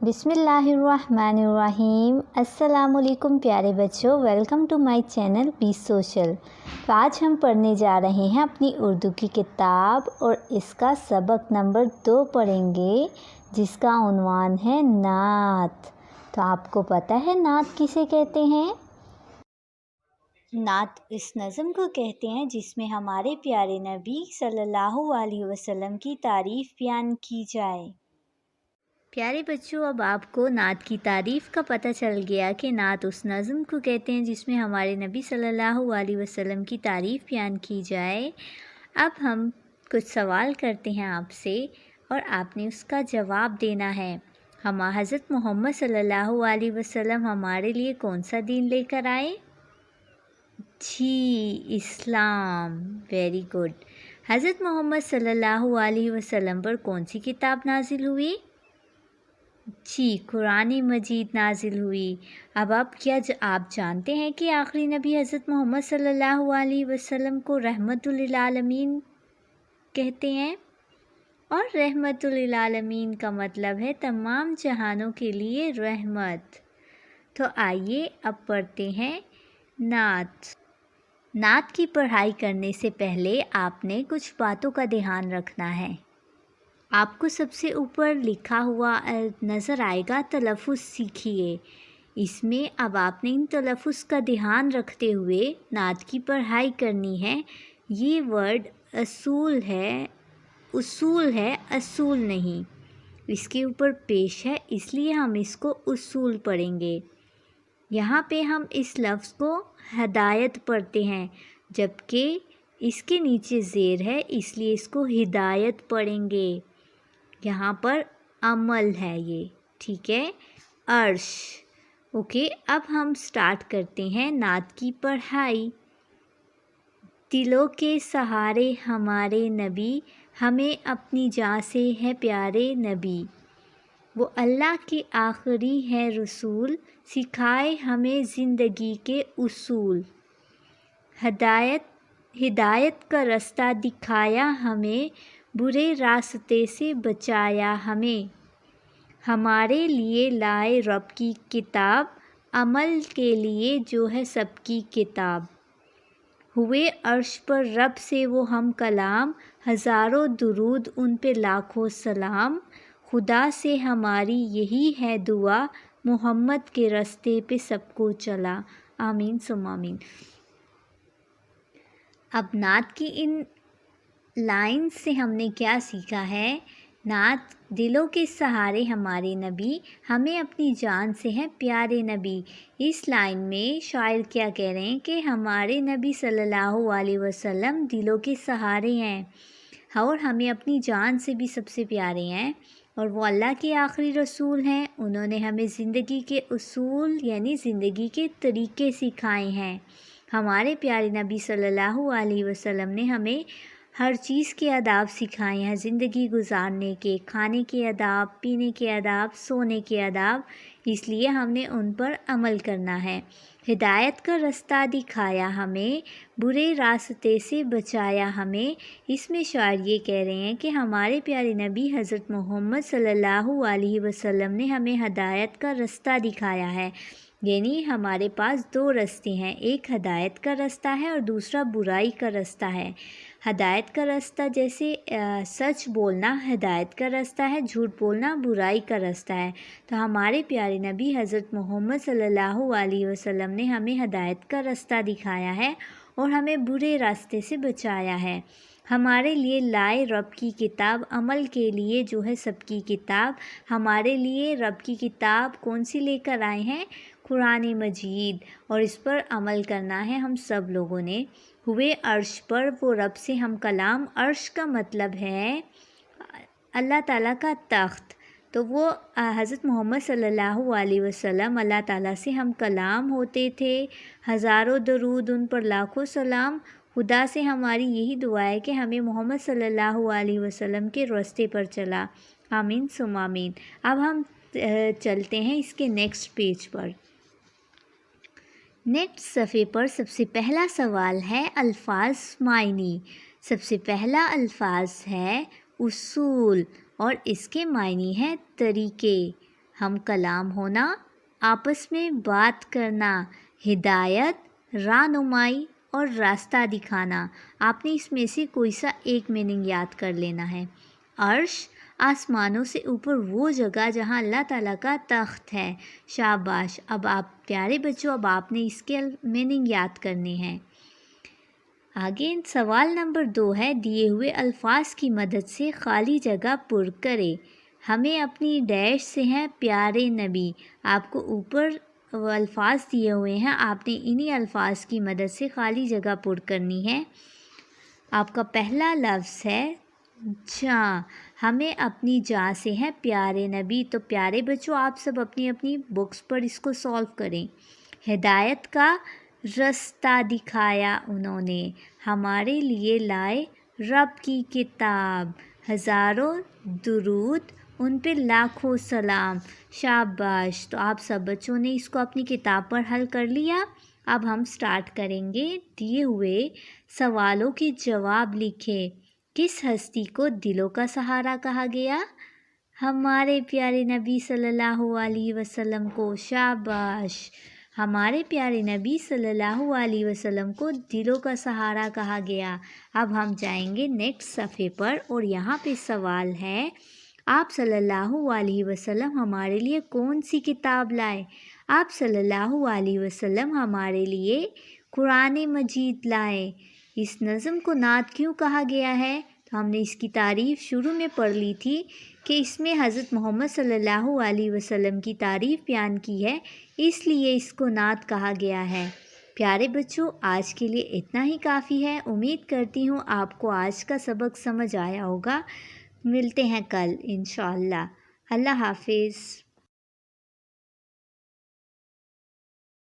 بسم اللہ الرحمن الرحیم۔ السلام علیکم پیارے بچوں، welcome to my channel be social. تو آج ہم پڑھنے جا رہے ہیں اپنی اردو کی کتاب اور اس کا سبق نمبر 2 پڑھیں گے، جس کا عنوان ہے نعت۔ تو آپ کو پتہ ہے نعت کسے کہتے ہیں؟ نعت اس نظم کو کہتے ہیں جس میں ہمارے پیارے نبی صلی اللہ علیہ وسلم کی تعریف بیان کی جائے۔ پیارے بچوں، اب آپ کو نعت کی تعریف کا پتہ چل گیا کہ نعت اس نظم کو کہتے ہیں جس میں ہمارے نبی صلی اللہ علیہ وسلم کی تعریف بیان کی جائے۔ اب ہم کچھ سوال کرتے ہیں آپ سے اور آپ نے اس کا جواب دینا ہے۔ حضرت محمد صلی اللہ علیہ وسلم ہمارے لیے کون سا دین لے کر آئے؟ جی، اسلام۔ Very good. حضرت محمد صلی اللہ علیہ وسلم پر کون سی کتاب نازل ہوئی؟ جی، قرآن مجید نازل ہوئی۔ اب آپ جانتے ہیں کہ آخری نبی حضرت محمد صلی اللہ علیہ وسلم کو رحمت للعالمین کہتے ہیں، اور رحمت للعالمین کا مطلب ہے تمام جہانوں کے لیے رحمت۔ تو آئیے اب پڑھتے ہیں نعت۔ نعت کی پڑھائی کرنے سے پہلے آپ نے کچھ باتوں کا دھیان رکھنا ہے۔ آپ کو سب سے اوپر لکھا ہوا نظر آئے گا، تلفظ سیکھیے۔ اس میں اب آپ نے ان تلفظ کا دھیان رکھتے ہوئے نعت کی پڑھائی کرنی ہے۔ یہ ورڈ اصول ہے اصول نہیں۔ اس کے اوپر پیش ہے، اس لیے ہم اس کو اصول پڑھیں گے۔ یہاں پہ ہم اس لفظ کو ہدایت پڑھتے ہیں، جبکہ اس کے نیچے زیر ہے، اس لیے اس کو ہدایت پڑھیں گے۔ یہاں پر عمل ہے یہ، ٹھیک ہے؟ عرش۔ اوکے، اب ہم سٹارٹ کرتے ہیں نعت کی پڑھائی۔ دلوں کے سہارے ہمارے نبی، ہمیں اپنی جاں سے ہے پیارے نبی۔ وہ اللہ کے آخری ہے رسول، سکھائے ہمیں زندگی کے اصول۔ ہدایت کا رستہ دکھایا ہمیں، برے راستے سے بچایا ہمیں۔ ہمارے لیے لائے رب کی کتاب، عمل کے لیے جو ہے سب کی کتاب۔ ہوئے عرش پر رب سے وہ ہم کلام، ہزاروں درود ان پہ لاکھوں سلام۔ خدا سے ہماری یہی ہے دعا، محمد کے رستے پہ سب کو چلا۔ آمین ثم آمین۔ اب نعت کی ان لائنز سے ہم نے کیا سیکھا ہے؟ نعت: دلوں کے سہارے ہمارے نبی، ہمیں اپنی جان سے ہے پیارے نبی۔ اس لائن میں شاعر کیا کہہ رہے ہیں کہ ہمارے نبی صلی اللہ علیہ وسلم دلوں کے سہارے ہیں اور ہمیں اپنی جان سے بھی سب سے پیارے ہیں، اور وہ اللہ کے آخری رسول ہیں۔ انہوں نے ہمیں زندگی کے اصول یعنی زندگی کے طریقے سکھائے ہیں۔ ہمارے پیارے نبی صلی اللہ علیہ وسلم نے ہمیں ہر چیز کے آداب سکھائے ہیں، زندگی گزارنے کے، کھانے کے آداب، پینے کے آداب، سونے کے آداب، اس لیے ہم نے ان پر عمل کرنا ہے۔ ہدایت کا رستہ دکھایا ہمیں، برے راستے سے بچایا ہمیں۔ اس میں شاعر یہ کہہ رہے ہیں کہ ہمارے پیارے نبی حضرت محمد صلی اللہ علیہ وسلم نے ہمیں ہدایت کا رستہ دکھایا ہے، یعنی ہمارے پاس 2 رستے ہیں، ایک ہدایت کا رستہ ہے اور دوسرا برائی کا رستہ ہے۔ ہدایت کا رستہ جیسے سچ بولنا ہدایت کا رستہ ہے، جھوٹ بولنا برائی کا رستہ ہے۔ تو ہمارے پیارے نبی حضرت محمد صلی اللہ علیہ وسلم نے ہمیں ہدایت کا رستہ دکھایا ہے اور ہمیں برے راستے سے بچایا ہے۔ ہمارے لیے لائے رب کی کتاب، عمل کے لیے جو ہے سب کی کتاب۔ ہمارے لیے رب کی کتاب کون سی لے کر آئے ہیں؟ قرآن مجید، اور اس پر عمل کرنا ہے ہم سب لوگوں نے۔ ہوئے عرش پر وہ رب سے ہم کلام، عرش کا مطلب ہے اللہ تعالیٰ کا تخت، تو وہ حضرت محمد صلی اللہ علیہ وسلم اللہ تعالیٰ سے ہم کلام ہوتے تھے، ہزاروں درود ان پر لاکھوں سلام۔ خدا سے ہماری یہی دعا ہے کہ ہمیں محمد صلی اللہ علیہ وسلم کے راستے پر چلا۔ آمین ثم آمین۔ اب ہم چلتے ہیں اس کے نیکسٹ پیج پر۔ نیکسٹ صفحے پر سب سے پہلا سوال ہے الفاظ معنی۔ سب سے پہلا الفاظ ہے اصول، اور اس کے معنی ہے طریقے۔ ہم کلام ہونا، آپس میں بات کرنا، ہدایت، رہنمائی اور راستہ دکھانا۔ آپ نے اس میں سے کوئی سا ایک میننگ یاد کر لینا ہے۔ عرش، آسمانوں سے اوپر وہ جگہ جہاں اللہ تعالیٰ کا تخت ہے۔ شاباش، اب آپ پیارے بچوں، اب آپ نے اس کے میننگ یاد کرنے ہیں۔ آگے سوال نمبر 2 ہے، دیے ہوئے الفاظ کی مدد سے خالی جگہ پر کرے۔ ہمیں اپنی ڈیش سے ہیں پیارے نبی۔ آپ کو اوپر الفاظ دیے ہوئے ہیں، آپ نے انہی الفاظ کی مدد سے خالی جگہ پر کرنی ہے۔ آپ کا پہلا لفظ ہے جاں۔ ہمیں اپنی جاں سے ہیں پیارے نبی۔ تو پیارے بچوں، آپ سب اپنی اپنی بکس پر اس کو سولو کریں۔ ہدایت کا رستہ دکھایا انہوں نے، ہمارے لیے لائے رب کی کتاب۔ ہزاروں درود، ان پہ لاکھوں سلام۔ شاباش، تو آپ سب بچوں نے اس کو اپنی کتاب پر حل کر لیا۔ اب ہم سٹارٹ کریں گے۔ دیے ہوئے سوالوں کے جواب لکھیں۔ کس ہستی کو دلوں کا سہارا کہا گیا؟ ہمارے پیارے نبی صلی اللہ علیہ وسلم کو۔ شاباش، ہمارے پیارے نبی صلی اللہ علیہ وسلم کو دلوں کا سہارا کہا گیا۔ اب ہم جائیں گے نیکسٹ صفحے پر، اور یہاں پہ سوال ہے، آپ صلی اللہ علیہ وسلم ہمارے لیے کون سی کتاب لائے؟ آپ صلی اللہ علیہ وسلم ہمارے لیے قرآن مجید لائے۔ اس نظم کو نعت کیوں کہا گیا ہے؟ تو ہم نے اس کی تعریف شروع میں پڑھ لی تھی کہ اس میں حضرت محمد صلی اللہ علیہ وسلم کی تعریف بیان کی ہے، اس لیے اس کو نعت کہا گیا ہے۔ پیارے بچوں، آج کے لیے اتنا ہی کافی ہے۔ امید کرتی ہوں آپ کو آج کا سبق سمجھ آیا ہوگا۔ ملتے ہیں کل انشاءاللہ۔ اللہ حافظ۔